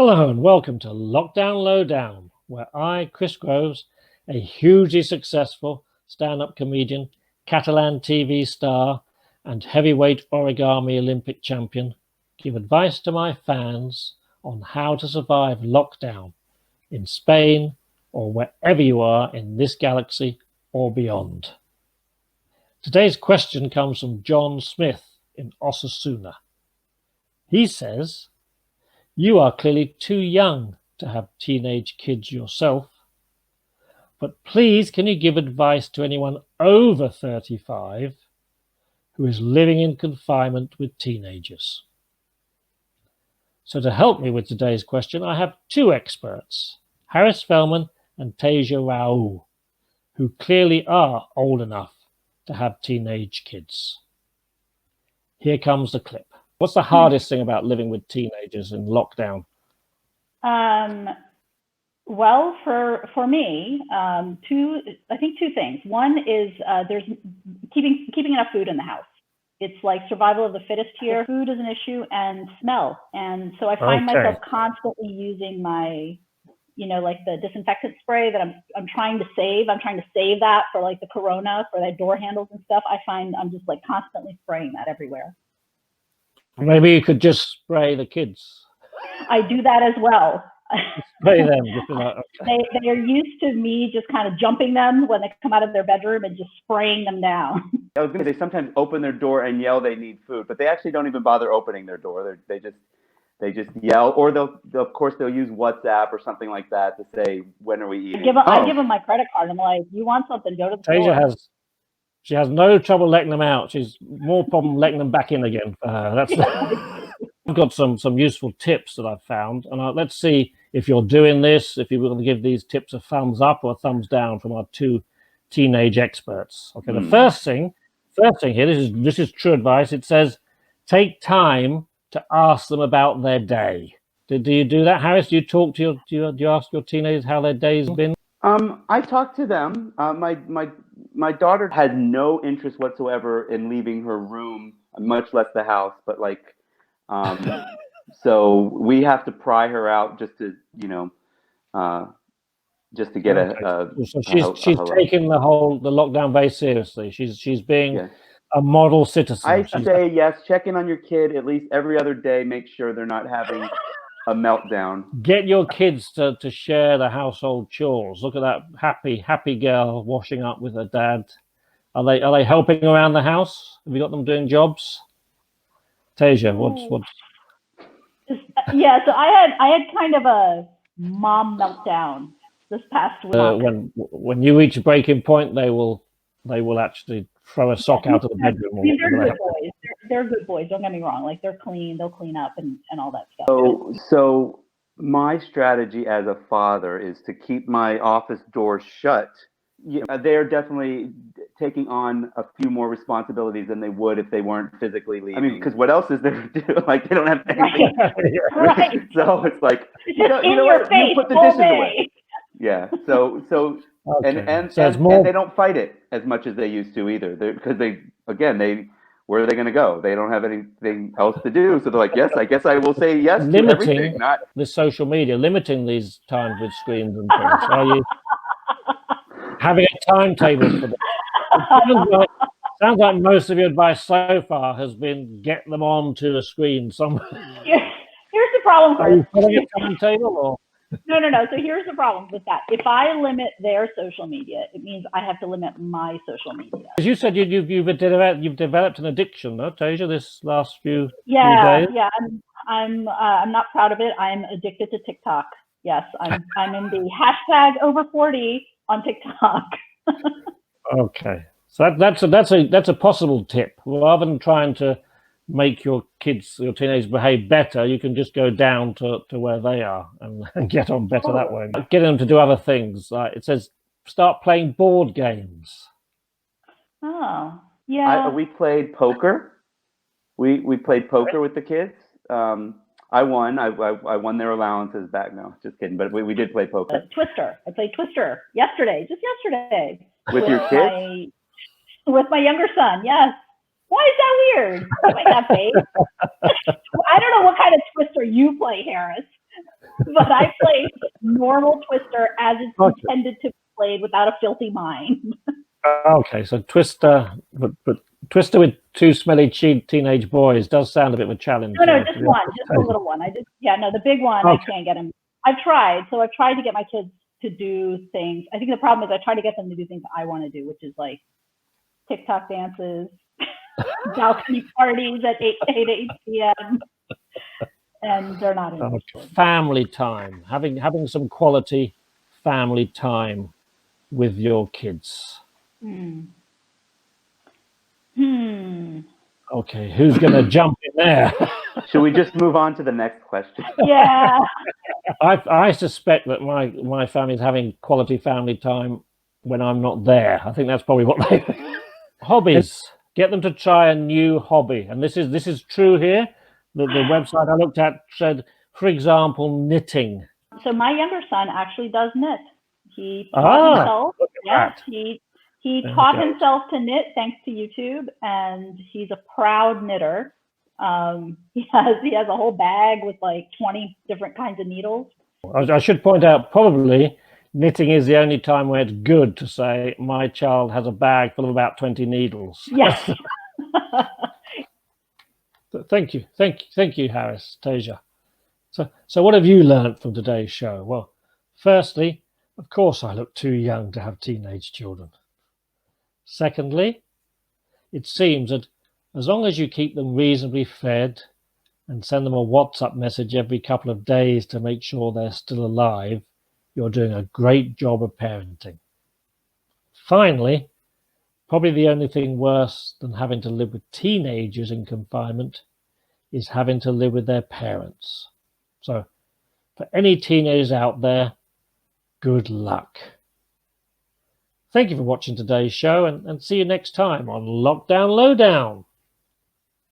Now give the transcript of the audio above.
Hello and welcome to Lockdown, Lowdown, where I, Chris Groves, a hugely successful stand-up comedian, Catalan TV star, and heavyweight origami Olympic champion, give advice to my fans on how to survive lockdown in Spain or wherever you are in this galaxy or beyond. Today's question comes from John Smith in Osasuna. He says, "You are clearly too young to have teenage kids yourself, but please can you give advice to anyone over 35 who is living in confinement with teenagers?" So to help me with today's question, I have two experts, Harris Fellman and Teja, who clearly are old enough to have teenage kids. Here comes the clip. What's the hardest thing about living with teenagers in lockdown? Well, for me, two things. One is there's keeping enough food in the house. It's like survival of the fittest here. Food is an issue, and smell. And so I find myself constantly using my, like the disinfectant spray that I'm trying to save. I'm trying to save that for like the Corona, for the door handles and stuff. I find I'm just like constantly spraying that everywhere. Maybe you could just spray the kids. I do that as well. Spray them. Okay. They are used to me just kind of jumping them when they come out of their bedroom and just spraying them down. I was going to say, sometimes open their door and yell they need food, but they actually don't even bother opening their door. They just yell, or they'll use WhatsApp or something like that to say, when are we eating? I give them my credit card. I'm like, you want something, go to the store. She has no trouble letting them out. She's more problem letting them back in again. I've got some useful tips that I've found, and let's see if you're doing this, if you're going to give these tips a thumbs up or a thumbs down from our two teenage experts. Okay, the first thing here, this is true advice. It says, take time to ask them about their day. Do you do that, Harris? Do you talk to do you ask your teenagers how their day's been? I talk to them. My daughter has no interest whatsoever in leaving her room, much less the house. But so we have to pry her out just to get So she's taking the lockdown very seriously. She's being a model citizen. I say yes. Check in on your kid at least every other day. Make sure they're not having a meltdown. Get your kids to share the household chores. Look at that happy girl washing up with her dad. Are they helping around the house? Have you got them doing jobs? Teja, what's Yeah, so I had kind of a mom meltdown this past week. When you reach a breaking point, they will actually throw a sock out of the bedroom. They're good boys. They're good boys. Don't get me wrong. Like, they're clean. They'll clean up and all that stuff. So my strategy as a father is to keep my office door shut. They're definitely taking on a few more responsibilities than they would if they weren't physically leaving. I mean, because what else is there to do? Like, they don't have anything. Right. So it's like, you know what? You put the dishes away. Yeah. So okay. and they don't fight it as much as they used to either. Because where are they going to go? They don't have anything else to do. So they're like, yes, I guess I will say yes to everything. Not the social media, limiting these times with screens and things. Are you having a timetable for them? It sounds like most of your advice so far has been get them onto a screen somewhere. Here's the problem. Are you following a timetable or? No. So here's the problem with that. If I limit their social media, it means I have to limit my social media. As you said, you've developed an addiction, no, Teja, this last few days? Yeah. I'm not proud of it. I'm addicted to TikTok. Yes, I'm in the hashtag over 40 on TikTok. Okay, so that's a possible tip. Rather than trying to make your teenagers behave better, you can just go down to where they are and get on better that way. Getting them to do other things. Like it says, start playing board games. Oh, yeah. We played poker. We played poker with the kids. I won. I won their allowances back. No, just kidding. But we did play poker. Twister. I played Twister just yesterday. With your kids? With my younger son, yes. Why is that weird? Like that face? I don't know what kind of Twister you play, Harris. But I played normal Twister as it's Okay. intended to be played without a filthy mind. Okay, so Twister, but Twister with two smelly teenage boys does sound a bit of a challenge. No, just one, just a little one. The big one, Okay. I can't get him. I've tried to get my kids to do things. I think the problem is I try to get them to do things I want to do, which is like TikTok dances, balcony parties at 8 p.m. And they're not interested. Family time, having some quality family time with your kids. Okay, who's going to jump in there? Should we just move on to the next question? Yeah. I suspect that my family's having quality family time when I'm not there. I think that's probably what they hobbies. Get them to try a new hobby, and this is true here. The website I looked at said, for example, knitting. So my younger son actually does knit. He taught himself. Yeah, he taught himself to knit thanks to YouTube, and he's a proud knitter. He has a whole bag with like 20 different kinds of needles. I should point out, probably knitting is the only time where it's good to say my child has a bag full of about 20 needles. Yes. Thank you, Harris, Teja. So what have you learned from today's show? Well, firstly, of course, I look too young to have teenage children. Secondly, it seems that as long as you keep them reasonably fed and send them a WhatsApp message every couple of days to make sure they're still alive, you're doing a great job of parenting. Finally, probably the only thing worse than having to live with teenagers in confinement is having to live with their parents. So, for any teenagers out there, good luck. Thank you for watching today's show, and see you next time on Lockdown Lowdown.